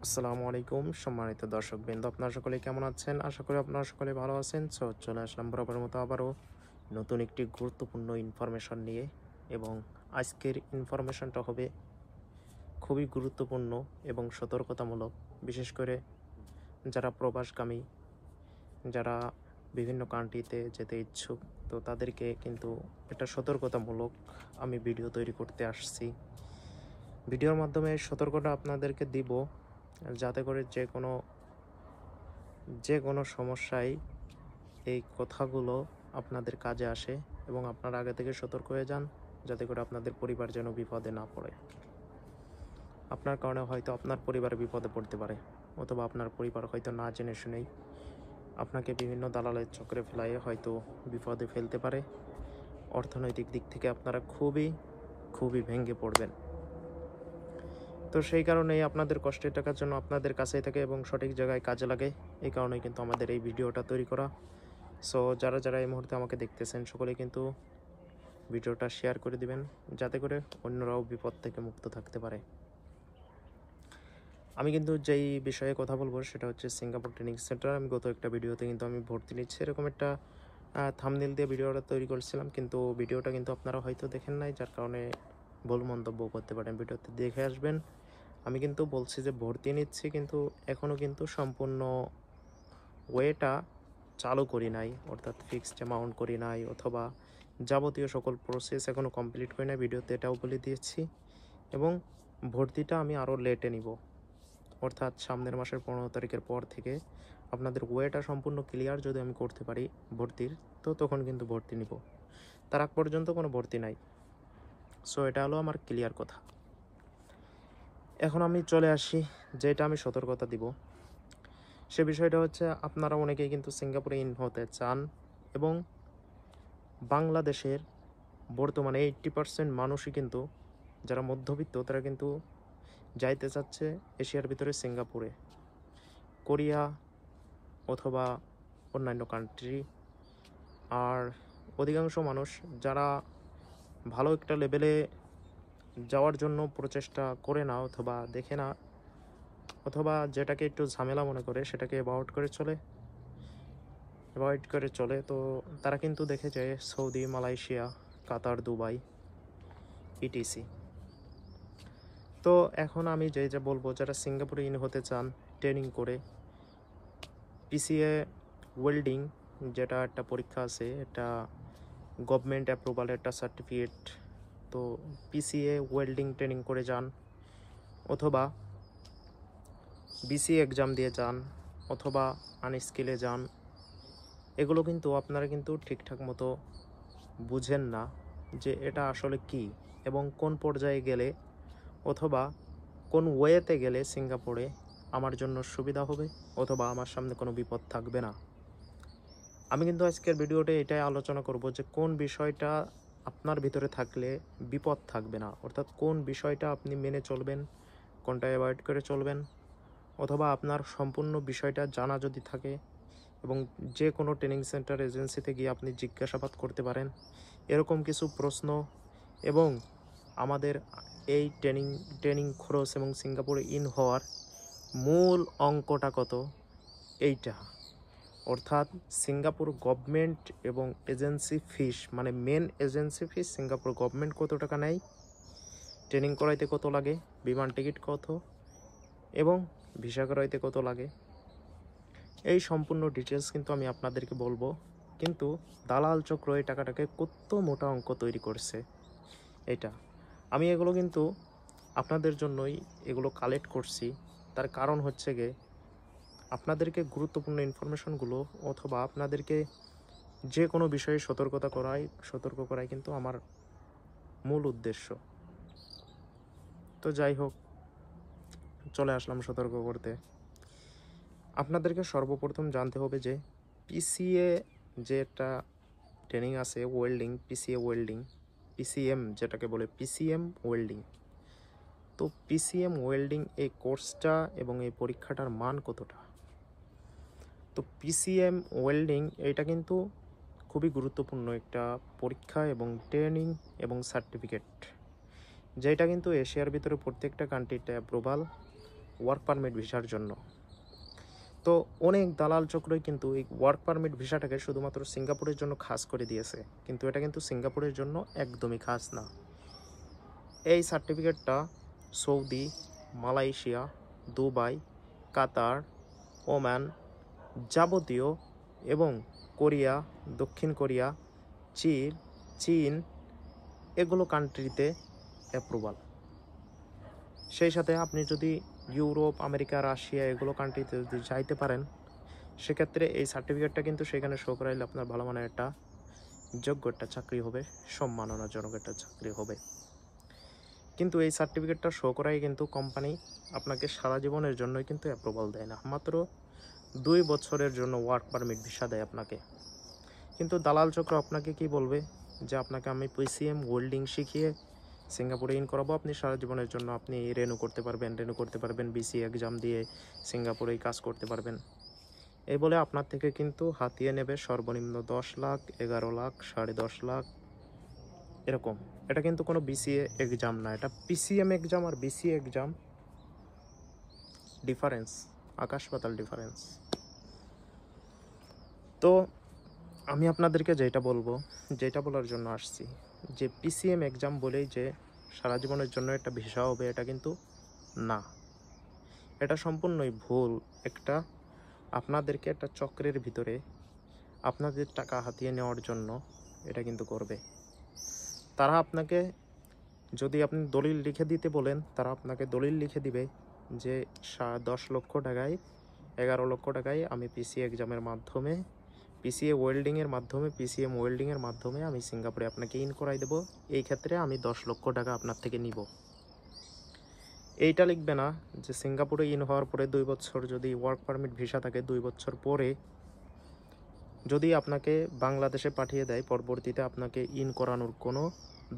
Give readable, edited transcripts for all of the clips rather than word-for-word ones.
আসসালামু আলাইকুম সম্মানিত দর্শকবৃন্দ, আপনারা সকলে কেমন আছেন? আশা করি আপনারা সকলে ভালো আছেন। চলে আসলাম বরাবরের মতো আবারও নতুন একটি গুরুত্বপূর্ণ ইনফরমেশন নিয়ে। এবং আজকের ইনফরমেশনটা হবে খুবই গুরুত্বপূর্ণ এবং সতর্কতামূলক। বিশেষ করে যারা প্রবাসগামী, যারা বিভিন্ন কান্ট্রিতে যেতে ইচ্ছুক, তো তাদেরকে কিন্তু একটা সতর্কতামূলক আমি ভিডিও তৈরি করতে আসছি। ভিডিওর মাধ্যমে সতর্কতা আপনাদেরকে দিব, যাতে করে যে কোনো সমস্যায় এই কথাগুলো আপনাদের কাজে আসে এবং আপনারা আগে থেকে সতর্ক হয়ে যান, যাতে করে আপনাদের পরিবার যেন বিপদে না পড়ে। আপনার কারণে হয়তো আপনার পরিবার বিপদে পড়তে পারে, অথবা আপনার পরিবার হয়তো না জেনে শুনেই আপনাকে বিভিন্ন দালালের চক্রে ফেলাইয়ে হয়তো বিপদে ফেলতে পারে। অর্থনৈতিক দিক থেকে আপনারা খুবই ভেঙে পড়বেন। তো সেই কারণেই আপনাদের কষ্টের টাকার জন্য আপনাদের কাছেই থাকে এবং সঠিক জায়গায় কাজে লাগে। এই কারণেই কিন্তু আমাদের এই ভিডিওটা তৈরি করা। সো যারা এই মুহূর্তে আমাকে দেখতেছেন, সকলেই কিন্তু ভিডিওটা শেয়ার করে দিবেন, যাতে করে অন্যরাও বিপদ থেকে মুক্ত থাকতে পারে। আমি কিন্তু যেই বিষয়ে কথা বলবো সেটা হচ্ছে সিঙ্গাপুর ট্রেনিং সেন্টার। আমি গত একটা ভিডিওতে কিন্তু আমি ভর্তি নিচ্ছি এরকম একটা থাম্বনেল দিয়ে ভিডিওটা তৈরি করেছিলাম, কিন্তু ভিডিওটা কিন্তু আপনারা হয়তো দেখেন নাই, যার কারণে ভুল মন্তব্য করতে পারেন। ভিডিওতে দেখে আসবেন। আমি কিন্তু বলছি যে ভর্তি নিচ্ছি, কিন্তু এখনও কিন্তু সম্পূর্ণ ওয়েটা চালু করি নাই, অর্থাৎ ফিক্সড অ্যামাউন্ট করি নাই, অথবা যাবতীয় সকল প্রসেস এখনও কমপ্লিট করি নাই। ভিডিওতে এটাও বলে দিয়েছি। এবং ভর্তিটা আমি আরও লেটে নিব, অর্থাৎ সামনের মাসের 15 তারিখের পর থেকে আপনাদের ওয়েটা সম্পূর্ণ ক্লিয়ার যদি আমি করতে পারি ভর্তির, তো তখন কিন্তু ভর্তি নিব। তার আগ পর্যন্ত কোনো ভর্তি নাই। সো এটা হলো আমার ক্লিয়ার কথা। এখন আমি চলে আসি, যেটা আমি সতর্কতা দিব সে বিষয়টা হচ্ছে, আপনারা অনেকেই কিন্তু সিঙ্গাপুরে ইন হতে চান এবং বাংলাদেশের বর্তমানে 80% মানুষই কিন্তু, যারা মধ্যবিত্ত, তারা কিন্তু যাইতে চাচ্ছে এশিয়ার ভিতরে সিঙ্গাপুরে, কোরিয়া অথবা অন্যান্য কান্ট্রি। আর অধিকাংশ মানুষ যারা ভালো একটা লেভেলে যাওয়ার জন্য প্রচেষ্টা করে না, অথবা দেখে না, অথবা যেটাকে একটু ঝামেলা মনে করে সেটাকে অ্যাভয়েড করে চলে, তো তারা কিন্তু দেখে যায় সৌদি, মালয়েশিয়া, কাতার, দুবাই, ইটিসি। তো এখন আমি যে বলবো, যারা সিঙ্গাপুরে ইন হতে চান ট্রেনিং করে, পিসিএ ওয়েল্ডিং যেটা একটা পরীক্ষা আছে, এটা গভর্নমেন্ট অ্যাপ্রুভাল একটা সার্টিফিকেট। তো পিসিএ ওয়েল্ডিং ট্রেনিং করে যান, অথবা বিসিএ এক্সাম দিয়ে যান, অথবা আনস্কিলে যান। এগুলো কিন্তু আপনারা কিন্তু ঠিকঠাক মতো বুঝেন না যে এটা আসলে কি, এবং কোন পর্যায়ে গেলে অথবা কোন ওয়েতে গেলে সিঙ্গাপুরে আমার জন্য সুবিধা হবে, অথবা আমার সামনে কোনো বিপদ থাকবে না। আমি কিন্তু আজকের ভিডিওতে এটাই আলোচনা করব যে কোন বিষয়টা আপনার ভিতরে থাকলে বিপদ থাকবে না, অর্থাৎ কোন বিষয়টা আপনি মেনে চলবেন, কোনটা অ্যাভয়েড করে চলবেন, অথবা আপনার সম্পূর্ণ বিষয়টা জানা যদি থাকে এবং যে কোনো ট্রেনিং সেন্টার এজেন্সিতে গিয়ে আপনি জিজ্ঞাসাবাদ করতে পারেন এরকম কিছু প্রশ্ন। এবং আমাদের এই ট্রেনিং খরচ এবং সিঙ্গাপুরে ইন হওয়ার মূল অঙ্কটা কত, এইটা, অর্থাৎ সিঙ্গাপুর গভর্নমেন্ট এবং এজেন্সি ফিস, মানে মেন এজেন্সি ফিস সিঙ্গাপুর গভর্নমেন্ট কত টাকা নেয়, ট্রেনিং করাইতে কত লাগে, বিমান টিকিট কত, এবং ভিসা করাইতে কত লাগে, এই সম্পূর্ণ ডিটেলস কিন্তু আমি আপনাদেরকে বলবো। কিন্তু দালাল চক্র এই টাকাটাকে কত মোটা অঙ্ক তৈরি করছে, এটা আমি এগুলো কিন্তু আপনাদের জন্যই এগুলো কালেক্ট করছি। তার কারণ হচ্ছে গিয়ে আপনাদেরকে গুরুত্বপূর্ণ ইনফরমেশনগুলো, অথবা আপনাদেরকে যে কোনো বিষয়ে সতর্ক করাই কিন্তু আমার মূল উদ্দেশ্য। তো যাই হোক, চলে আসলাম সতর্ক করতে। আপনাদেরকে সর্বপ্রথম জানতে হবে যে পিসিএ যে একটা ট্রেনিং আছে ওয়েল্ডিং, পিসিএ ওয়েল্ডিং, পিসিএম যেটাকে বলে পিসিএম ওয়েল্ডিং। তো পিসিএম ওয়েল্ডিং এই কোর্সটা এবং এই পরীক্ষাটার মান কতটা? তো পিসিএম ওয়েল্ডিং এটা কিন্তু খুবই গুরুত্বপূর্ণ একটা পরীক্ষা এবং ট্রেনিং এবং সার্টিফিকেট, যেটা কিন্তু এশিয়ার ভিতরে প্রত্যেকটা কান্ট্রিতে অ্যাপ্রুভাল ওয়ার্ক পারমিট ভিসার জন্য। তো অনেক দালাল চক্রই কিন্তু এই ওয়ার্ক পারমিট ভিসাটাকে শুধুমাত্র সিঙ্গাপুরের জন্য খাস করে দিয়েছে, কিন্তু এটা কিন্তু সিঙ্গাপুরের জন্য একদমই খাস না। এই সার্টিফিকেটটা সৌদি, মালয়েশিয়া, দুবাই, কাতার, ওমান, যাবতীয় এবং কোরিয়া, দক্ষিণ কোরিয়া, চীন এগুলো কান্ট্রিতে অ্যাপ্রুভাল। সেই সাথে আপনি যদি ইউরোপ, আমেরিকা, রাশিয়া এগুলো কান্ট্রিতে যদি যাইতে পারেন, সেক্ষেত্রে এই সার্টিফিকেটটা কিন্তু সেখানে শো করাইলে আপনার ভালো মানের একটা যোগ্য একটা চাকরি হবে, সম্মাননাজনক একটা চাকরি হবে। কিন্তু এই সার্টিফিকেটটা শো করাই কিন্তু কোম্পানি আপনাকে সারা জীবনের জন্যই কিন্তু অ্যাপ্রুভাল দেয় না, মাত্র 2 বছরের জন্য ওয়ার্ক পারমিট ভিসা দেয় আপনাকে। কিন্তু দালাল চক্র আপনাকে কি বলবে যে আপনাকে আমি পিসিএম ওয়েল্ডিং শিখিয়ে সিঙ্গাপুরে ইন করাবো, আপনি সারা জীবনের জন্য আপনি রেনু করতে পারবেন, বিসি এক্সাম দিয়ে সিঙ্গাপুরেই কাজ করতে পারবেন। এই বলে আপনার থেকে কিন্তু হাতিয়ে নেবে সর্বনিম্ন 10 লাখ, 11 লাখ, 10.5 লাখ এরকম। এটা কিন্তু কোনো বিসিএ এক্সাম না, এটা পিসিএম এক্সাম আর বিসিএ এক্সাম ডিফারেন্স, আকাশ পাতাল ডিফারেন্স। তো আমি আপনাদেরকে যেটা বলার জন্য আসছি, যে পিসিএম এক্সাম বলেই যে সারা জীবনের জন্য একটা ভিসা হবে, এটা কিন্তু না। এটা সম্পূর্ণই ভুল। আপনাদেরকে একটা চক্রের ভিতরে আপনাদের টাকা হাতিয়ে নেওয়ার জন্য এটা কিন্তু করবে। তারা আপনাকে, যদি আপনি দলিল লিখে দিতে বলেন, তারা আপনাকে দলিল লিখে দিবে যে 10 লক্ষ টাকায়, 11 লক্ষ টাকায় আমি পিসিএম ওয়েল্ডিংয়ের মাধ্যমে আমি সিঙ্গাপুরে আপনাকে ইন করাই দেবো। এই ক্ষেত্রে আমি 10 লক্ষ টাকা আপনার থেকে নিব। এইটা লিখবে না যে সিঙ্গাপুরে ইন হওয়ার পরে 2 বছর যদি ওয়ার্ক পারমিট ভিসা থাকে, 2 বছর পরে যদি আপনাকে বাংলাদেশে পাঠিয়ে দেয়, পরবর্তীতে আপনাকে ইন করানোর কোনো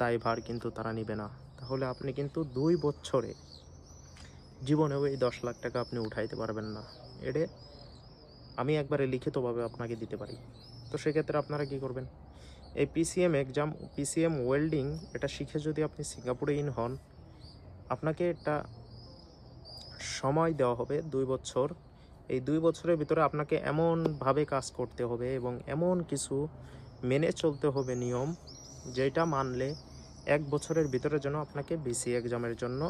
দায়ভার কিন্তু তারা নেবে না। তাহলে আপনি কিন্তু 2 বছরে জীবনেও এই 10 লাখ টাকা আপনি উঠাইতে পারবেন না। এটা আমি একবারে লিখিতভাবে আপনাকে দিতে পারি। তো সেক্ষেত্রে আপনারা কি করবেন, এই পিসিএম ওয়েল্ডিং এটা শিখে যদি আপনি সিঙ্গাপুরে ইন হন, আপনাকে একটা সময় দেওয়া হবে 2 বছর। এই 2 বছরের ভিতরে আপনাকে এমনভাবে কাজ করতে হবে এবং এমন কিছু মেনে চলতে হবে নিয়ম, যেটা মানলে 1 বছরের ভিতরে যেন আপনাকে বিসি এক্সামের জন্য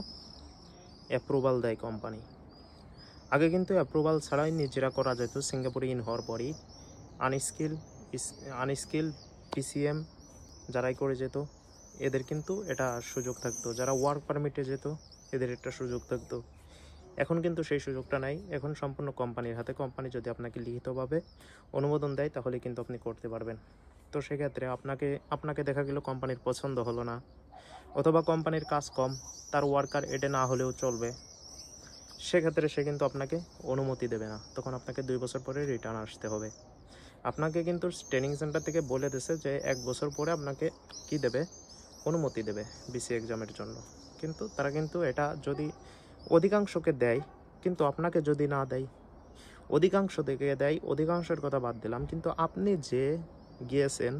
অ্যাপ্রুভাল দেয় কোম্পানি। আগে কিন্তু অ্যাপ্রুভাল ছাড়াই নিজেরা করা যেত। সিঙ্গাপুরে ইন হওয়ার পরই আনস্কিল পিসিএম যারাই করে যেত, এদের কিন্তু এটা সুযোগ থাকতো। যারা ওয়ার্ক পারমিটে যেত, এদের একটা সুযোগ থাকতো। এখন কিন্তু সেই সুযোগটা নাই। এখন সম্পূর্ণ কোম্পানির হাতে। কোম্পানি যদি আপনাকে লিখিতভাবে অনুমোদন দেয়, তাহলে কিন্তু আপনি করতে পারবেন। তো সেক্ষেত্রে আপনাকে দেখা গেল কোম্পানির পছন্দ হলো না, অথবা কোম্পানির কাজ কম, তার ওয়ার্কার এডে না হলেও চলবে, সেক্ষেত্রে সে কিন্তু আপনাকে অনুমতি দেবে না। তখন আপনাকে 2 বছর পরে রিটার্ন আসতে হবে। আপনাকে কিন্তু ট্রেনিং সেন্টার থেকে বলে দিয়েছে যে 1 বছর পরে আপনাকে কি দেবে, অনুমতি দেবে বিসি এক্সামের জন্য। কিন্তু তারা কিন্তু এটা যদি অধিকাংশকে দেয়, কিন্তু আপনাকে যদি না দেয়, অধিকাংশ থেকে দেয়, অধিকাংশের কথা বাদ দিলাম, কিন্তু আপনি যে গিয়েছেন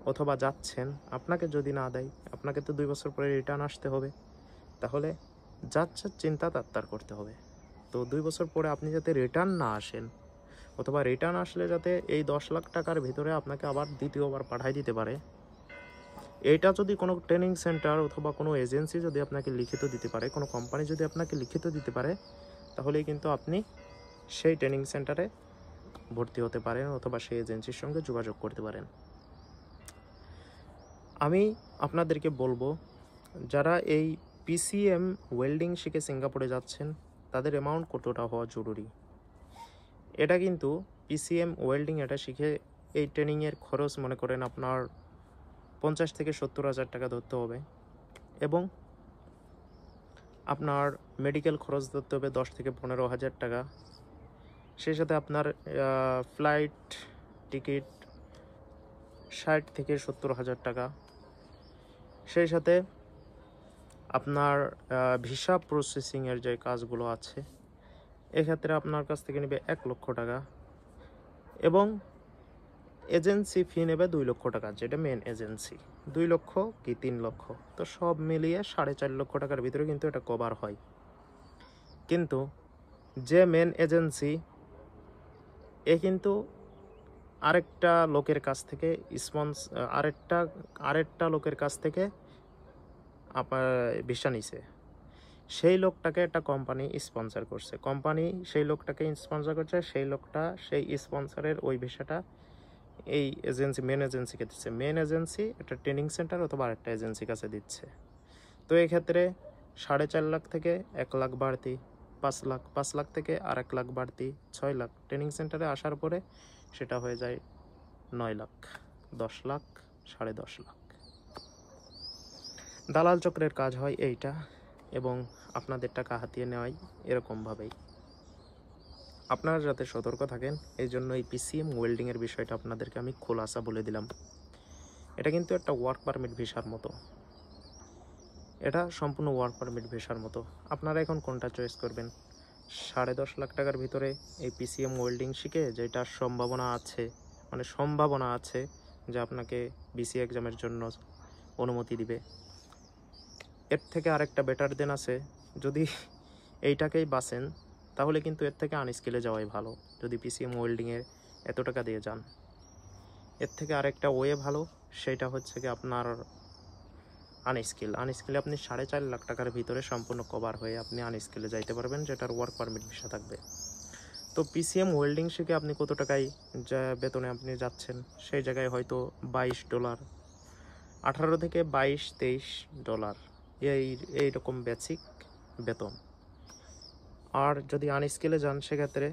অথবা যাচ্ছেন, আপনাকে যদি না দেয়, আপনাকে তো 2 বছর পরে রিটার্ন আসতে হবে। তাহলে যাচ্ছেন চিন্তা তার করতে হবে। তো 2 বছর পরে আপনি যাতে রিটার্ন না আসেন, অথবা রিটার্ন আসলে যাতে এই 10 লাখ টাকার ভিতরে আপনাকে আবার দ্বিতীয়বার পাঠাই দিতে পারে, এইটা যদি কোনো ট্রেনিং সেন্টার অথবা কোনো এজেন্সি যদি আপনাকে লিখিত দিতে পারে, কোনো কোম্পানি যদি আপনাকে লিখিত দিতে পারে, তাহলেই কিন্তু আপনি সেই ট্রেনিং সেন্টারে ভর্তি হতে পারেন অথবা সেই এজেন্সির সঙ্গে যোগাযোগ করতে পারেন। আমি আপনাদেরকে বলবো, যারা এই পিসিএম ওয়েল্ডিং শিখে সিঙ্গাপুরে যাচ্ছেন, তাদের অ্যামাউন্ট কতটা হওয়া জরুরি। এটা কিন্তু পিসিএম ওয়েল্ডিং এটা শিখে এই ট্রেনিংয়ের খরচ মনে করেন আপনার 50 থেকে 70 হাজার টাকা ধরতে হবে, এবং আপনার মেডিকেল খরচ ধরতে হবে 10 থেকে 15 হাজার টাকা। সেই সাথে আপনার ফ্লাইট টিকিট 60 থেকে 70 হাজার টাকা। সেই সাথে আপনার ভিসা প্রসেসিংয়ের যে কাজগুলো আছে, এক্ষেত্রে আপনার কাছ থেকে নেবে 1 লক্ষ টাকা, এবং এজেন্সি ফি নেবে 2 লক্ষ টাকা, যেটা মেন এজেন্সি 2 লক্ষ কি 3 লক্ষ। তো সব মিলিয়ে 4.5 লক্ষ টাকার ভিতরে কিন্তু এটা কভার হয়। কিন্তু যে মেন এজেন্সি, এ কিন্তু আরেকটা লোকের কাছ থেকে আরেকটা লোকের কাছ থেকে ভিসা নিছে। সেই লোকটাকে একটা কোম্পানি স্পন্সর করছে, কোম্পানি সেই লোকটাকে স্পন্সর করছে, সেই লোকটা সেই স্পন্সরের ওই ভিসাটা এই মেন এজেন্সিকে দিচ্ছে। মেন এজেন্সি একটা ট্রেনিং সেন্টার অথবা আরেকটা এজেন্সির কাছে দিচ্ছে। তো এক্ষেত্রে 4.5 লাখ থেকে 1 লাখ বাড়তি, 5 লাখ থেকে আর 1 লাখ বাড়তি, 6 লাখ। ট্রেনিং সেন্টারে আসার পরে সেটা হয়ে যায় 9 লাখ, 10 লাখ, 10.5 লাখ। দালাল চক্রের কাজ হয় এইটা, এবং আপনাদের টাকা হাতিয়ে নেওয়াই এরকমভাবেই। আপনারা যাতে সতর্ক থাকেন, এই জন্য এই পিসিএম ওয়েল্ডিংয়ের বিষয়টা আপনাদেরকে আমি খোলাসা বলে দিলাম। এটা কিন্তু একটা ওয়ার্ক পারমিট ভিসার মতো, এটা সম্পূর্ণ ওয়ার্ক পারমিট ভিসার মতো। আপনারা এখন কোনটা চয়েস করবেন? 10.5 লাখ টাকার ভিতরে এই পিসিএম ওয়েল্ডিং শিখে, যেটার সম্ভাবনা আছে যে আপনাকে বিসি এক্সামের জন্য অনুমতি দিবে। এর থেকে আরেকটা বেটার দেন আছে, যদি এইটাকেই বাসেন তাহলে কিন্তু এর থেকে আনস্কিলে যাওয়াই ভালো। যদি পিসিএম ওয়েল্ডিংয়ে এত টাকা দিয়ে যান, এর থেকে আরেকটা ওয়ে ভালো, সেটা হচ্ছে কি আপনার আনস্কিলে আপনি 4.5 লাখ টাকার ভিতরে সম্পূর্ণ কভার হয়ে আপনি আনস্কিলে যাইতে পারবেন, যেটার ওয়ার্ক পারমিট ভিসা থাকবে। তো পিসিএম ওয়েল্ডিং শিখে আপনি কত টাকায় বেতনে আপনি যাচ্ছেন? সেই জায়গায় হয়তো $22, 18 থেকে $22-23 এইরকম বেসিক বেতন। আর যদি আনস্কিলে যান সেক্ষেত্রে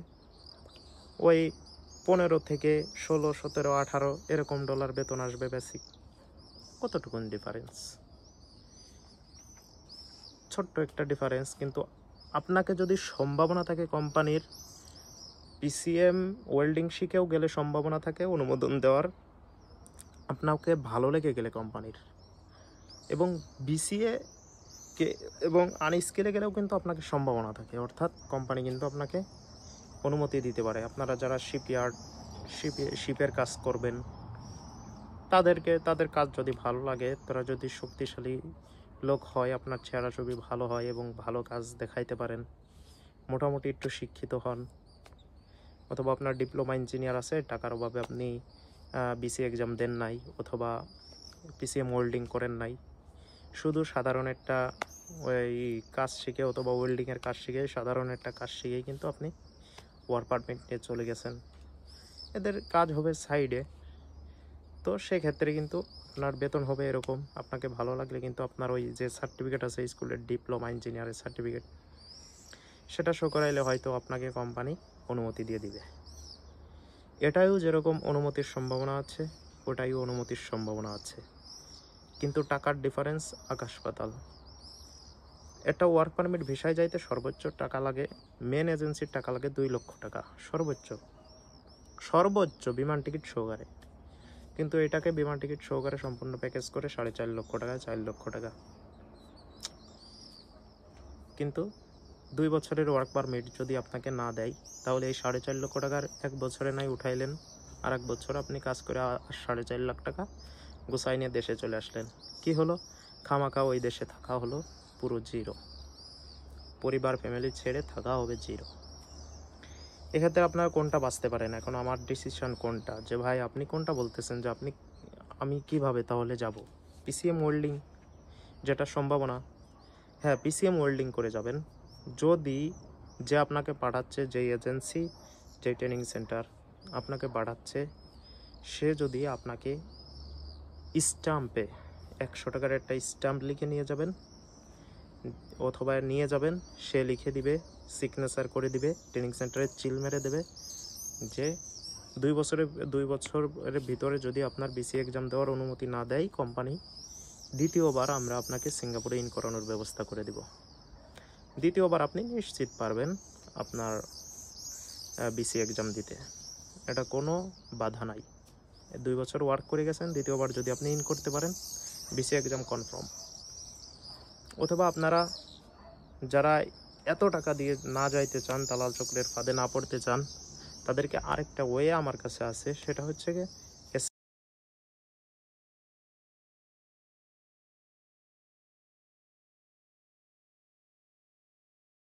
ওই 15 থেকে 16, 17, 18 এরকম ডলার বেতন আসবে বেসিক। কতটুকুন ডিফারেন্স? ছোট্ট একটা ডিফারেন্স, কিন্তু আপনাকে যদি সম্ভাবনা থাকে কোম্পানির পিসিএম ওয়েল্ডিং শিখেও গেলে সম্ভাবনা থাকে অনুমোদন দেওয়ার, আপনাকে ভালো লেগে গেলে কোম্পানির, এবং বিসিএ এবং আনস্কিলে গেলেও কিন্তু আপনাকে সম্ভাবনা থাকে, অর্থাৎ কোম্পানি কিন্তু আপনাকে অনুমতি দিতে পারে। আপনারা যারা শিপের কাজ করবেন, তাদের কাজ যদি ভালো লাগে, তারা যদি শক্তিশালী লোক হয়, আপনার চেহারা ছবি ভালো হয় এবং ভালো কাজ দেখাইতে পারেন, মোটামুটি একটু শিক্ষিত হন, অথবা আপনার ডিপ্লোমা ইঞ্জিনিয়ার আছে, টাকার অভাবে আপনি বিসি এক্সাম দেন নাই, অথবা পিসিএম ওয়েল্ডিং করেন নাই, শুধু সাধারণ একটা ওই কাজ শিখে অথবা ওয়েল্ডিংয়ের কাজ শিখে, সাধারণ একটা কাজ শিখেই কিন্তু আপনি ওয়ার্ক পারমিট নিয়ে চলে গেছেন, এদের কাজ হবে সাইডে। তো সেক্ষেত্রে কিন্তু আপনার বেতন হবে এরকম। আপনাকে ভালো লাগলে কিন্তু আপনার ওই যে সার্টিফিকেট আছে স্কুলের ডিপ্লোমা ইঞ্জিনিয়ারের সার্টিফিকেট, সেটা শো করাইলে হয়তো আপনাকে কোম্পানি অনুমতি দিয়ে দিবে। এটাও যেরকম অনুমতির সম্ভাবনা আছে, ওটাইও অনুমতির সম্ভাবনা আছে, কিন্তু টাকার ডিফারেন্স আকাশ পাতাল। একটা ওয়ার্ক পারমিট ভিসায় যাইতে সর্বোচ্চ টাকা লাগে, মেন এজেন্সির টাকা লাগে 2 লক্ষ টাকা সর্বোচ্চ বিমান টিকিট সহকারে। কিন্তু এটাকে বিমান টিকিট সহকারে সম্পূর্ণ প্যাকেজ করে 4.5 লক্ষ টাকা, 4 লক্ষ টাকা। কিন্তু 2 বছরের ওয়ার্ক পারমিট যদি আপনাকে না দেয়, তাহলে এই 4.5 লক্ষ টাকার 1 বছরে নাই উঠাইলেন, আর 1 বছর আপনি কাজ করে 4.5 লাখ টাকা গুছাই নিয়ে দেশে চলে আসলেন। কি হলো? খামাখা ওই দেশে থাকা হলো পুরো জিরো, পরিবার ফ্যামিলি ছেড়ে থাকা হবে জিরো। এক্ষেত্রে আপনারা কোনটা বাঁচতে পারেন? এখন আমার ডিসিশন কোনটা, যে ভাই আপনি কোনটা বলতেছেন যে আমি কিভাবে তাহলে যাব? পিসিএম ওয়েল্ডিং যেটা সম্ভাবনা, হ্যাঁ পিসিএম ওয়েল্ডিং করে যাবেন, যদি যে আপনাকে পাঠাচ্ছে, যেই এজেন্সি, যেই ট্রেনিং সেন্টার আপনাকে পাঠাচ্ছে, সে যদি আপনাকে স্টাম্পে 100 টাকার একটা স্টাম্প লিখে নিয়ে যাবেন, সে লিখে দিবে, সিগনেচার করে দিবে, ট্রেনিং সেন্টারে চিল মেরে দেবে যে 2 বছরের ভিতরে যদি আপনার বিসি এক্সাম দেওয়ার অনুমতি না দেয় কোম্পানি, দ্বিতীয়বার আমরা আপনাকে সিঙ্গাপুরে ইন করানোর ব্যবস্থা করে দিব। দ্বিতীয়বার আপনি নিশ্চিত পারবেন আপনার বিসি এক্সাম দিতে, এটা কোনো বাধা নাই। 2 বছর ওয়ার্ক করে গেছেন, দ্বিতীয়বার যদি আপনি ইন করতে পারেন, বিসি এক্সাম কনফার্ম। অথবা আপনারা যারা এত টাকা দিয়ে না যাইতে চান, দালাল চক্রের ফাঁদে না পড়তে চান, তাদেরকে আরেকটা ওয়ে আমার কাছে আছে, সেটা হচ্ছে কি